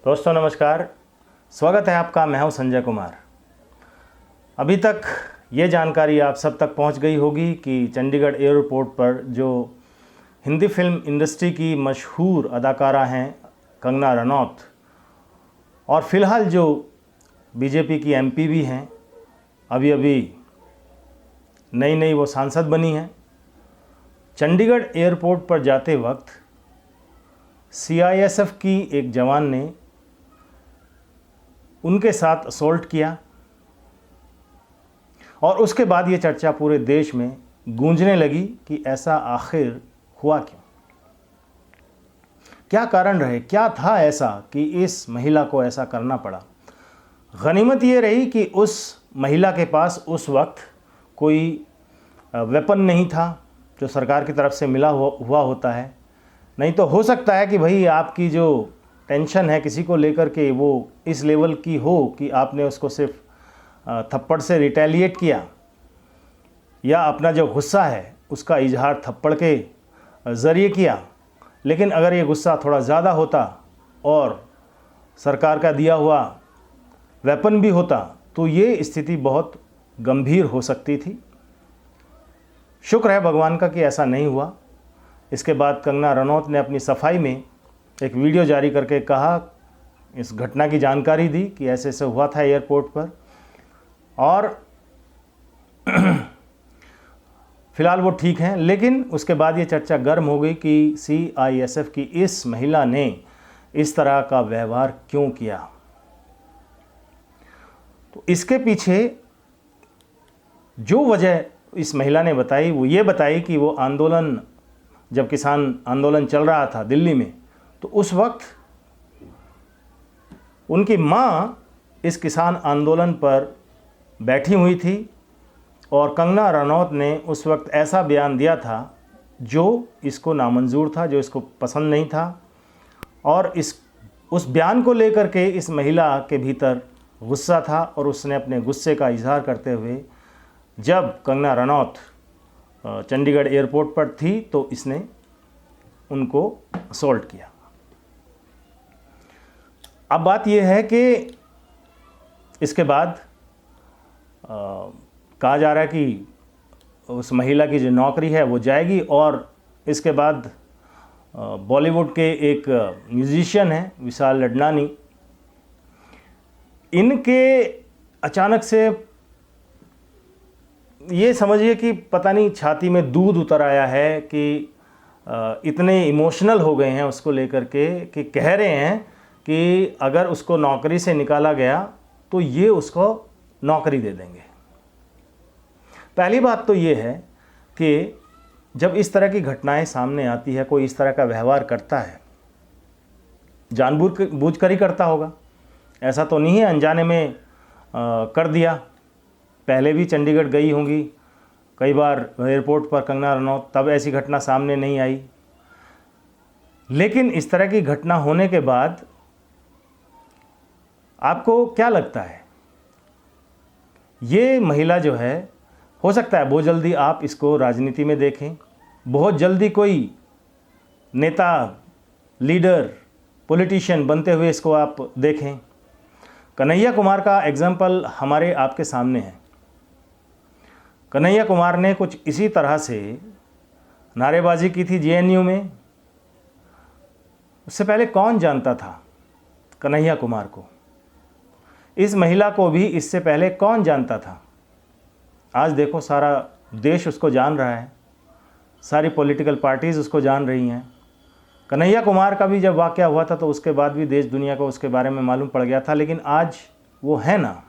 दोस्तों नमस्कार, स्वागत है आपका। मैं हूं संजय कुमार। अभी तक ये जानकारी आप सब तक पहुंच गई होगी कि चंडीगढ़ एयरपोर्ट पर जो हिंदी फिल्म इंडस्ट्री की मशहूर अदाकारा हैं कंगना रनौत और फ़िलहाल जो बीजेपी की एमपी भी हैं, अभी नई वो सांसद बनी हैं, चंडीगढ़ एयरपोर्ट पर जाते वक्त सीआईएसएफ की एक जवान ने उनके साथ असॉल्ट किया और उसके बाद ये चर्चा पूरे देश में गूंजने लगी कि ऐसा आखिर हुआ क्यों, क्या कारण रहे, क्या था ऐसा कि इस महिला को ऐसा करना पड़ा। गनीमत ये रही कि उस महिला के पास उस वक्त कोई वेपन नहीं था जो सरकार की तरफ से मिला हुआ होता है। नहीं तो हो सकता है कि भाई आपकी जो टेंशन है किसी को लेकर के वो इस लेवल की हो कि आपने उसको सिर्फ थप्पड़ से रिटेलिएट किया या अपना जो गुस्सा है उसका इजहार थप्पड़ के ज़रिए किया। लेकिन अगर ये गुस्सा थोड़ा ज़्यादा होता और सरकार का दिया हुआ वेपन भी होता तो ये स्थिति बहुत गंभीर हो सकती थी। शुक्र है भगवान का कि ऐसा नहीं हुआ। इसके बाद कंगना रनौत ने अपनी सफाई में एक वीडियो जारी करके कहा, इस घटना की जानकारी दी कि ऐसे ऐसे हुआ था एयरपोर्ट पर और फ़िलहाल वो ठीक हैं। लेकिन उसके बाद ये चर्चा गर्म हो गई कि सीआईएसएफ की इस महिला ने इस तरह का व्यवहार क्यों किया। तो इसके पीछे जो वजह इस महिला ने बताई वो ये बताई कि वो आंदोलन, जब किसान आंदोलन चल रहा था दिल्ली में, तो उस वक्त उनकी माँ इस किसान आंदोलन पर बैठी हुई थी और कंगना रनौत ने उस वक्त ऐसा बयान दिया था जो इसको नामंजूर था, जो इसको पसंद नहीं था। और उस बयान को लेकर के इस महिला के भीतर गुस्सा था और उसने अपने गुस्से का इजहार करते हुए जब कंगना रनौत चंडीगढ़ एयरपोर्ट पर थी तो इसने उनको असॉल्ट किया। अब बात यह है कि इसके बाद कहा जा रहा है कि उस महिला की जो नौकरी है वो जाएगी और इसके बाद बॉलीवुड के एक म्यूजिशियन हैं विशाल लडनानी, इनके अचानक से ये समझिए कि पता नहीं छाती में दूध उतर आया है कि इतने इमोशनल हो गए हैं उसको लेकर के कि कह रहे हैं कि अगर उसको नौकरी से निकाला गया तो ये उसको नौकरी दे देंगे। पहली बात तो ये है कि जब इस तरह की घटनाएं सामने आती है, कोई इस तरह का व्यवहार करता है, जानबूझ कर ही करता होगा, ऐसा तो नहीं है अनजाने में कर दिया। पहले भी चंडीगढ़ गई होंगी कई बार एयरपोर्ट पर कंगना रनौत, तब ऐसी घटना सामने नहीं आई। लेकिन इस तरह की घटना होने के बाद आपको क्या लगता है, ये महिला जो है, हो सकता है बहुत जल्दी आप इसको राजनीति में देखें, बहुत जल्दी कोई नेता, लीडर, पॉलिटिशियन बनते हुए इसको आप देखें। कन्हैया कुमार का एग्जाम्पल हमारे आपके सामने है। कन्हैया कुमार ने कुछ इसी तरह से नारेबाजी की थी जेएनयू में। उससे पहले कौन जानता था कन्हैया कुमार को? इस महिला को भी इससे पहले कौन जानता था? आज देखो सारा देश उसको जान रहा है, सारी पॉलिटिकल पार्टीज़ उसको जान रही हैं। कन्हैया कुमार का भी जब वाक़या हुआ था तो उसके बाद भी देश दुनिया को उसके बारे में मालूम पड़ गया था। लेकिन आज वो है ना,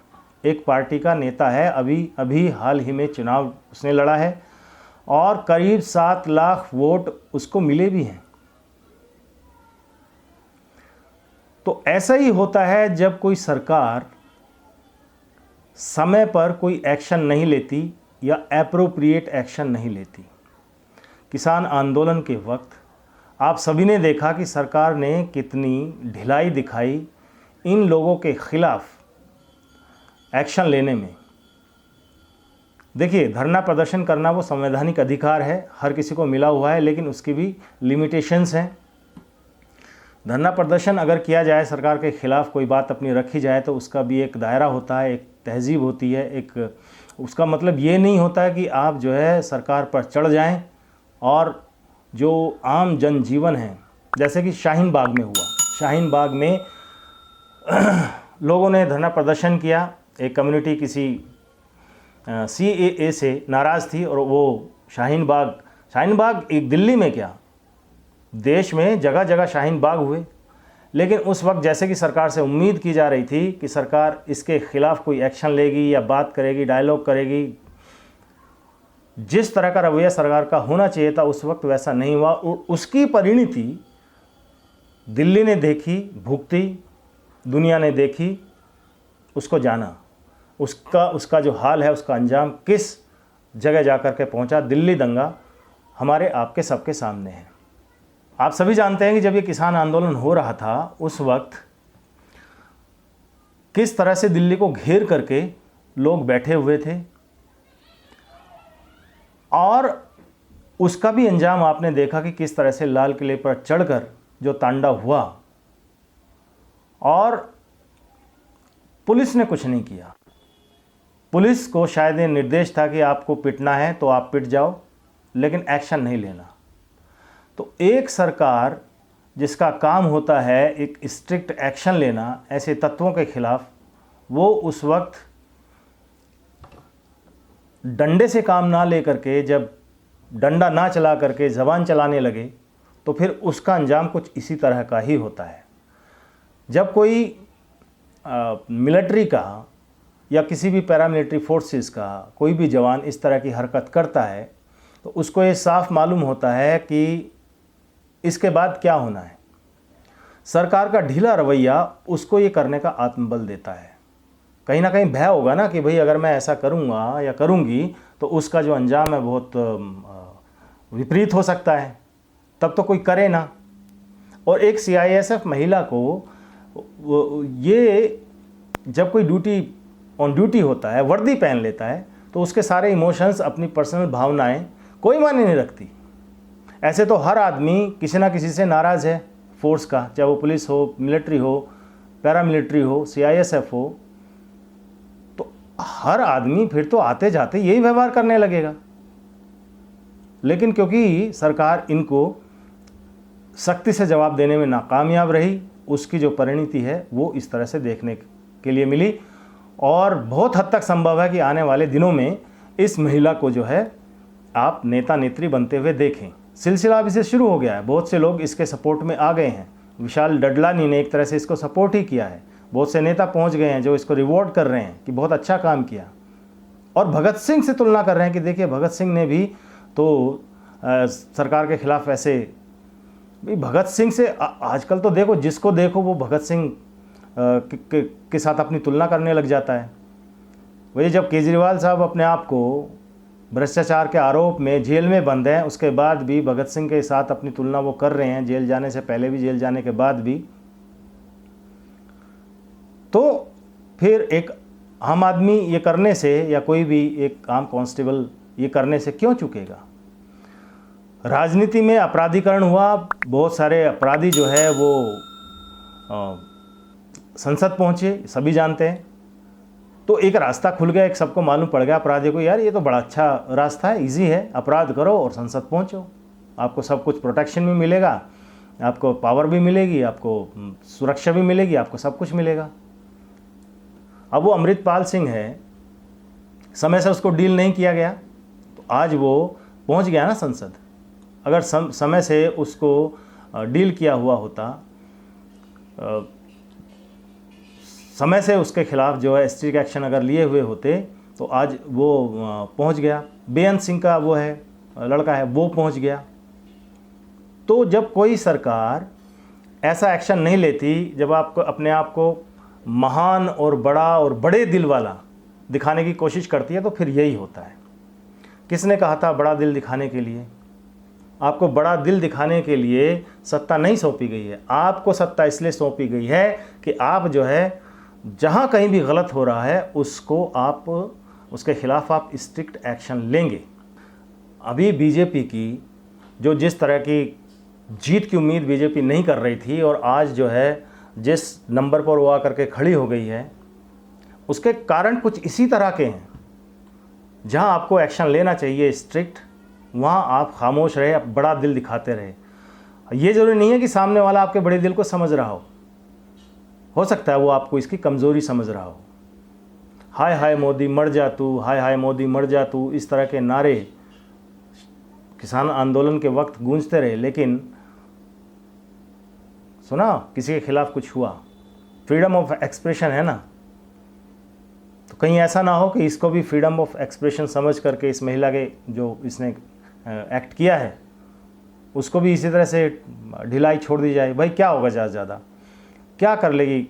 एक पार्टी का नेता है। अभी हाल ही में चुनाव उसने लड़ा है और करीब 7 लाख वोट उसको मिले भी हैं। तो ऐसा ही होता है जब कोई सरकार समय पर कोई एक्शन नहीं लेती या एप्रोप्रिएट एक्शन नहीं लेती। किसान आंदोलन के वक्त आप सभी ने देखा कि सरकार ने कितनी ढिलाई दिखाई इन लोगों के खिलाफ एक्शन लेने में। देखिए, धरना प्रदर्शन करना वो संवैधानिक अधिकार है, हर किसी को मिला हुआ है, लेकिन उसकी भी लिमिटेशंस हैं। धरना प्रदर्शन अगर किया जाए, सरकार के ख़िलाफ़ कोई बात अपनी रखी जाए, तो उसका भी एक दायरा होता है, एक तहज़ीब होती है, एक उसका मतलब ये नहीं होता है कि आप जो है सरकार पर चढ़ जाएं और जो आम जनजीवन है, जैसे कि शाहीन बाग में हुआ। शाहीन बाग में लोगों ने धरना प्रदर्शन किया, एक कम्युनिटी किसी CAA से नाराज़ थी और वो शाहीन बाग एक दिल्ली में क्या, देश में जगह जगह शाहीन बाग हुए। लेकिन उस वक्त जैसे कि सरकार से उम्मीद की जा रही थी कि सरकार इसके ख़िलाफ़ कोई एक्शन लेगी या बात करेगी, डायलॉग करेगी, जिस तरह का रवैया सरकार का होना चाहिए था उस वक्त वैसा नहीं हुआ। उसकी परिणति दिल्ली ने देखी, भुगती, दुनिया ने देखी, उसको जाना, उसका जो हाल है, उसका अंजाम किस जगह जाकर के पहुंचा। दिल्ली दंगा हमारे आपके सबके सामने है। आप सभी जानते हैं कि जब ये किसान आंदोलन हो रहा था उस वक्त किस तरह से दिल्ली को घेर करके लोग बैठे हुए थे, और उसका भी अंजाम आपने देखा कि किस तरह से लाल किले पर चढ़कर जो तांडव हुआ, और पुलिस ने कुछ नहीं किया। पुलिस को शायद ये निर्देश था कि आपको पिटना है तो आप पिट जाओ, लेकिन एक्शन नहीं लेना। तो एक सरकार जिसका काम होता है एक स्ट्रिक्ट एक्शन लेना ऐसे तत्वों के खिलाफ, वो उस वक्त डंडे से काम ना ले करके, जब डंडा ना चला करके ज़बान चलाने लगे, तो फिर उसका अंजाम कुछ इसी तरह का ही होता है। जब कोई मिलिट्री का या किसी भी पैरामिलिट्री फोर्सेस का कोई भी जवान इस तरह की हरकत करता है, तो उसको ये साफ मालूम होता है कि इसके बाद क्या होना है। सरकार का ढीला रवैया उसको ये करने का आत्मबल देता है। कहीं ना कहीं भय होगा ना कि भाई अगर मैं ऐसा करूँगा या करूँगी तो उसका जो अंजाम है बहुत विपरीत हो सकता है, तब तो कोई करे ना। और एक CISF महिला को ये जब कोई ऑन ड्यूटी होता है, वर्दी पहन लेता है, तो उसके सारे इमोशंस, अपनी पर्सनल भावनाएं कोई मायने नहीं रखती। ऐसे तो हर आदमी किसी ना किसी से नाराज़ है फोर्स का, चाहे वो पुलिस हो, मिलिट्री हो, पैरामिलिट्री हो, CISF हो, तो हर आदमी फिर तो आते जाते यही व्यवहार करने लगेगा। लेकिन क्योंकि सरकार इनको सख्ती से जवाब देने में नाकामयाब रही, उसकी जो परिणति है वो इस तरह से देखने के लिए मिली। और बहुत हद तक संभव है कि आने वाले दिनों में इस महिला को जो है आप नेता नेत्री बनते हुए देखें। सिलसिला अभी से शुरू हो गया है, बहुत से लोग इसके सपोर्ट में आ गए हैं। विशाल डडलानी ने एक तरह से इसको सपोर्ट ही किया है, बहुत से नेता पहुंच गए हैं जो इसको रिवॉर्ड कर रहे हैं कि बहुत अच्छा काम किया, और भगत सिंह से तुलना कर रहे हैं कि देखिए भगत सिंह ने भी तो सरकार के खिलाफ ऐसे, भाई भगत सिंह से आजकल तो देखो, जिसको देखो वो भगत सिंह के साथ अपनी तुलना करने लग जाता है। वही जब केजरीवाल साहब अपने आप को भ्रष्टाचार के आरोप में जेल में बंद हैं, उसके बाद भी भगत सिंह के साथ अपनी तुलना वो कर रहे हैं, जेल जाने से पहले भी, जेल जाने के बाद भी। तो फिर एक आम आदमी ये करने से, या कोई भी एक आम कांस्टेबल ये करने से क्यों चूकेगा। राजनीति में अपराधीकरण हुआ, बहुत सारे अपराधी जो है वो संसद पहुंचे, सभी जानते हैं। तो एक रास्ता खुल गया, एक सबको मालूम पड़ गया अपराधी को, यार ये तो बड़ा अच्छा रास्ता है, इजी है, अपराध करो और संसद पहुंचो, आपको सब कुछ प्रोटेक्शन भी मिलेगा, आपको पावर भी मिलेगी, आपको सुरक्षा भी मिलेगी, आपको सब कुछ मिलेगा। अब वो अमृतपाल सिंह है, समय से उसको डील नहीं किया गया तो आज वो पहुंच गया ना संसद। अगर समय से उसको डील किया हुआ होता, समय से उसके खिलाफ जो है स्ट्रिक्ट एक्शन अगर लिए हुए होते, तो आज वो पहुंच गया। बेअंत सिंह का वो है लड़का है, वो पहुंच गया। तो जब कोई सरकार ऐसा एक्शन नहीं लेती, जब आपको अपने आप को महान और बड़ा और बड़े दिल वाला दिखाने की कोशिश करती है, तो फिर यही होता है। किसने कहा था बड़ा दिल दिखाने के लिए? आपको बड़ा दिल दिखाने के लिए सत्ता नहीं सौंपी गई है, आपको सत्ता इसलिए सौंपी गई है कि आप जो है जहाँ कहीं भी गलत हो रहा है उसको आप, उसके खिलाफ आप स्ट्रिक्ट एक्शन लेंगे। अभी बीजेपी की जो जिस तरह की जीत की उम्मीद बीजेपी नहीं कर रही थी और आज जो है जिस नंबर पर वो आकर के खड़ी हो गई है, उसके कारण कुछ इसी तरह के हैं। जहां आपको एक्शन लेना चाहिए स्ट्रिक्ट, वहां आप खामोश रहे, आप बड़ा दिल दिखाते रहे। ये ज़रूरी नहीं है कि सामने वाला आपके बड़े दिल को समझ रहा हो सकता है वो आपको इसकी कमज़ोरी समझ रहा हो। हाय हाय मोदी मर जा तू, हाय हाय मोदी मर जा तू, इस तरह के नारे किसान आंदोलन के वक्त गूंजते रहे, लेकिन सुना किसी के खिलाफ कुछ हुआ। फ्रीडम ऑफ एक्सप्रेशन है ना, तो कहीं ऐसा ना हो कि इसको भी फ्रीडम ऑफ एक्सप्रेशन समझ करके इस महिला के जो इसने एक्ट किया है उसको भी इसी तरह से ढिलाई छोड़ दी जाए। भाई क्या होगा, ज़्यादा से ज़्यादा क्या कर लेगी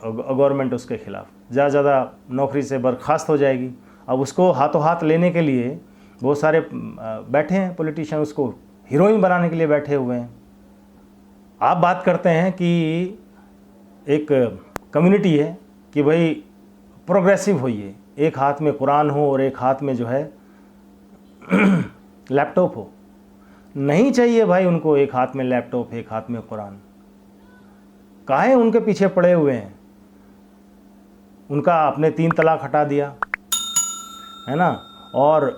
गवर्नमेंट उसके खिलाफ? ज़्यादा से ज़्यादा नौकरी से बर्खास्त हो जाएगी। अब उसको हाथों हाथ लेने के लिए बहुत सारे बैठे हैं पॉलिटिशियन, उसको हीरोइन बनाने के लिए बैठे हुए हैं। आप बात करते हैं कि एक कम्युनिटी है कि भाई प्रोग्रेसिव होइए, एक हाथ में कुरान हो और एक हाथ में जो है लैपटॉप हो। नहीं चाहिए भाई उनको एक हाथ में लैपटॉप एक हाथ में कुरान। काहे उनके पीछे पड़े हुए हैं? उनका आपने 3 तलाक हटा दिया है ना, और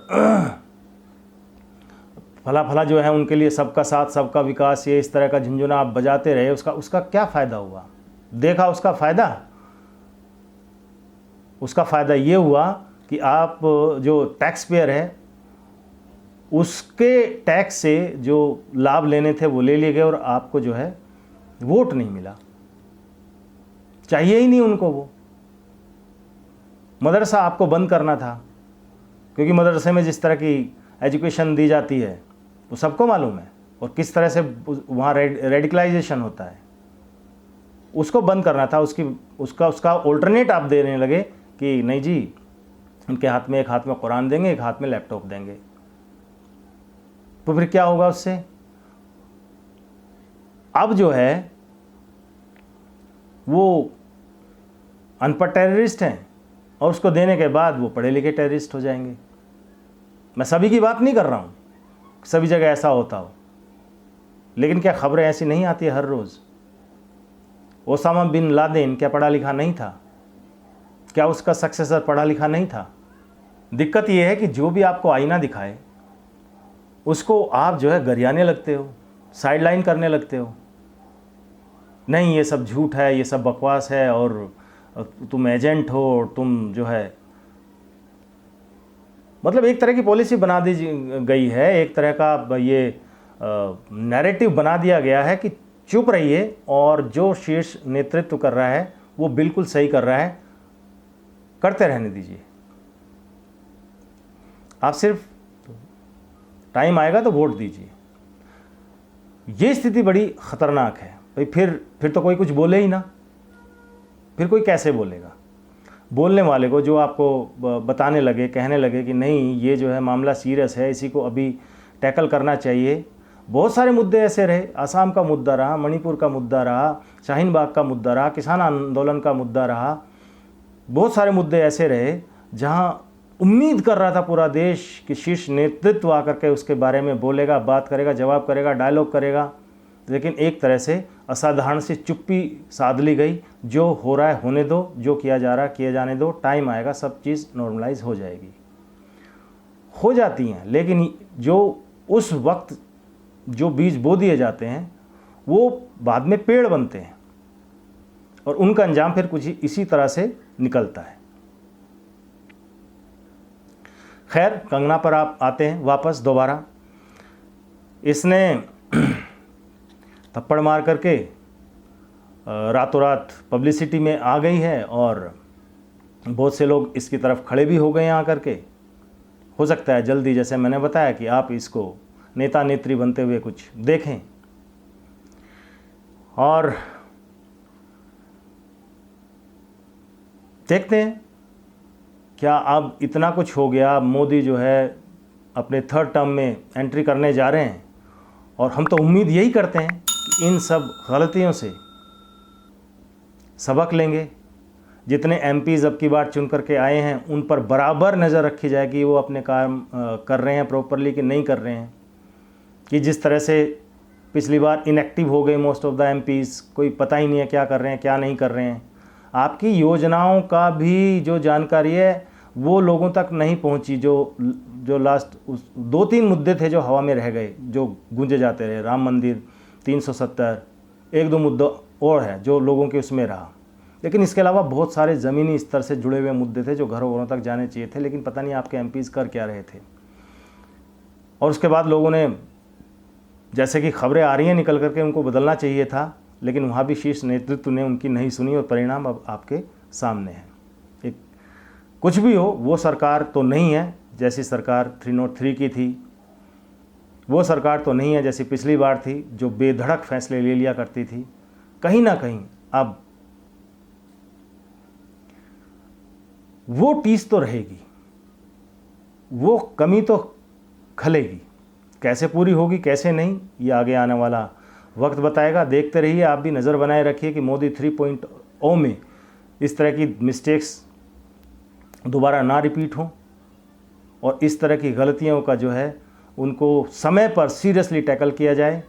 फला फला जो है उनके लिए सबका साथ सबका विकास, ये इस तरह का झुंझुना आप बजाते रहे। उसका क्या फ़ायदा हुआ? देखा उसका फ़ायदा? उसका फ़ायदा ये हुआ कि आप जो टैक्स पेयर है उसके टैक्स से जो लाभ लेने थे वो ले लिए गए और आपको जो है वोट नहीं मिला। चाहिए ही नहीं उनको वो। मदरसा आपको बंद करना था, क्योंकि मदरसे में जिस तरह की एजुकेशन दी जाती है वो सबको मालूम है और किस तरह से वहाँ रेडिकलाइजेशन होता है। उसको बंद करना था। उसका ऑल्टरनेट आप देने लगे कि नहीं जी, उनके हाथ में एक हाथ में कुरान देंगे, एक हाथ में लैपटॉप देंगे। तो फिर क्या होगा उससे? अब जो है वो अनपढ़ टेररिस्ट हैं और उसको देने के बाद वो पढ़े लिखे टेररिस्ट हो जाएंगे। मैं सभी की बात नहीं कर रहा हूँ, सभी जगह ऐसा होता हो, लेकिन क्या खबरें ऐसी नहीं आती हर रोज़? ओसामा बिन लादेन क्या पढ़ा लिखा नहीं था? क्या उसका सक्सेसर पढ़ा लिखा नहीं था? दिक्कत यह है कि जो भी आपको आईना दिखाए उसको आप जो है गरियाने लगते हो, साइडलाइन करने लगते हो। नहीं, ये सब झूठ है, ये सब बकवास है और तुम एजेंट हो और तुम जो है, मतलब एक तरह की पॉलिसी बना दी गई है, एक तरह का ये नैरेटिव बना दिया गया है कि चुप रहिए और जो शीर्ष नेतृत्व कर रहा है वो बिल्कुल सही कर रहा है, करते रहने दीजिए। आप सिर्फ टाइम आएगा तो वोट दीजिए। ये स्थिति बड़ी ख़तरनाक है भाई। फिर तो कोई कुछ बोले ही ना, फिर कोई कैसे बोलेगा? बोलने वाले को जो आपको बताने लगे, कहने लगे कि नहीं ये जो है मामला सीरियस है, इसी को अभी टैकल करना चाहिए। बहुत सारे मुद्दे ऐसे रहे, आसाम का मुद्दा रहा, मणिपुर का मुद्दा रहा, शाहीन बाग का मुद्दा रहा, किसान आंदोलन का मुद्दा रहा। बहुत सारे मुद्दे ऐसे रहे जहां उम्मीद कर रहा था पूरा देश कि शीर्ष नेतृत्व आकर के उसके बारे में बोलेगा, बात करेगा, जवाब करेगा, डायलॉग करेगा, लेकिन एक तरह से असाधारण सी चुप्पी साध ली गई। जो हो रहा है होने दो, जो किया जा रहा है किया जाने दो, टाइम आएगा सब चीज़ नॉर्मलाइज हो जाएगी। हो जाती हैं, लेकिन जो उस वक्त जो बीज बो दिए जाते हैं वो बाद में पेड़ बनते हैं और उनका अंजाम फिर कुछ इसी तरह से निकलता है। खैर, कंगना पर आप आते हैं वापस दोबारा। इसने थप्पड़ मार करके रातों रात पब्लिसिटी में आ गई है और बहुत से लोग इसकी तरफ खड़े भी हो गए हैं आकर के। हो सकता है जल्दी, जैसे मैंने बताया, कि आप इसको नेता नेत्री बनते हुए कुछ देखें। और देखते हैं क्या अब इतना कुछ हो गया, मोदी जो है अपने 3rd टर्म में एंट्री करने जा रहे हैं और हम तो उम्मीद यही करते हैं कि इन सब गलतियों से सबक लेंगे। जितने एमपीज़ अब की बार चुन करके आए हैं उन पर बराबर नज़र रखी जाए कि वो अपने काम कर रहे हैं प्रॉपरली कि नहीं कर रहे हैं। कि जिस तरह से पिछली बार इनएक्टिव हो गए मोस्ट ऑफ द एमपीज़, कोई पता ही नहीं है क्या कर रहे हैं क्या नहीं कर रहे हैं। आपकी योजनाओं का भी जो जानकारी है वो लोगों तक नहीं पहुंची। जो लास्ट 2-3 मुद्दे थे जो हवा में रह गए, जो गूंजे जाते रहे, राम मंदिर, 370, 1-2 मुद्दा और है जो लोगों के उसमें रहा। लेकिन इसके अलावा बहुत सारे ज़मीनी स्तर से जुड़े हुए मुद्दे थे जो घरों घरों तक जाने चाहिए थे, लेकिन पता नहीं आपके एमपीज़ कर क्या रहे थे। और उसके बाद लोगों ने, जैसे कि खबरें आ रही हैं निकल करके, उनको बदलना चाहिए था, लेकिन वहाँ भी शीर्ष नेतृत्व ने उनकी नहीं सुनी और परिणाम अब आपके सामने है। एक कुछ भी हो, वो सरकार तो नहीं है जैसी सरकार 303 की थी, वो सरकार तो नहीं है जैसी पिछली बार थी जो बेधड़क फैसले ले लिया करती थी। कहीं ना कहीं अब वो टीस तो रहेगी, वो कमी तो खलेगी। कैसे पूरी होगी कैसे नहीं, ये आगे आने वाला वक्त बताएगा। देखते रहिए, आप भी नज़र बनाए रखिए कि मोदी 3.0 में इस तरह की मिस्टेक्स दोबारा ना रिपीट हों और इस तरह की गलतियों का जो है उनको समय पर सीरियसली टैकल किया जाए,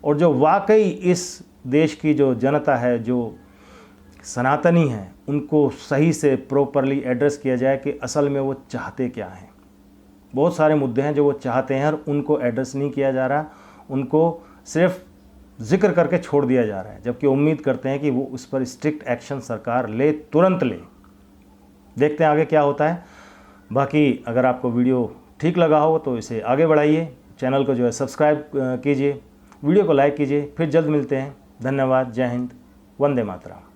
और जो वाकई इस देश की जो जनता है, जो सनातनी हैं, उनको सही से प्रॉपरली एड्रेस किया जाए कि असल में वो चाहते क्या हैं। बहुत सारे मुद्दे हैं जो वो चाहते हैं और उनको एड्रेस नहीं किया जा रहा, उनको सिर्फ जिक्र करके छोड़ दिया जा रहा है, जबकि उम्मीद करते हैं कि वो उस पर स्ट्रिक्ट एक्शन सरकार ले, तुरंत ले। देखते हैं आगे क्या होता है। बाकी अगर आपको वीडियो ठीक लगा हो तो इसे आगे बढ़ाइए, चैनल को जो है सब्सक्राइब कीजिए, वीडियो को लाइक कीजिए। फिर जल्द मिलते हैं। धन्यवाद। जय हिंद। वंदे मातरम।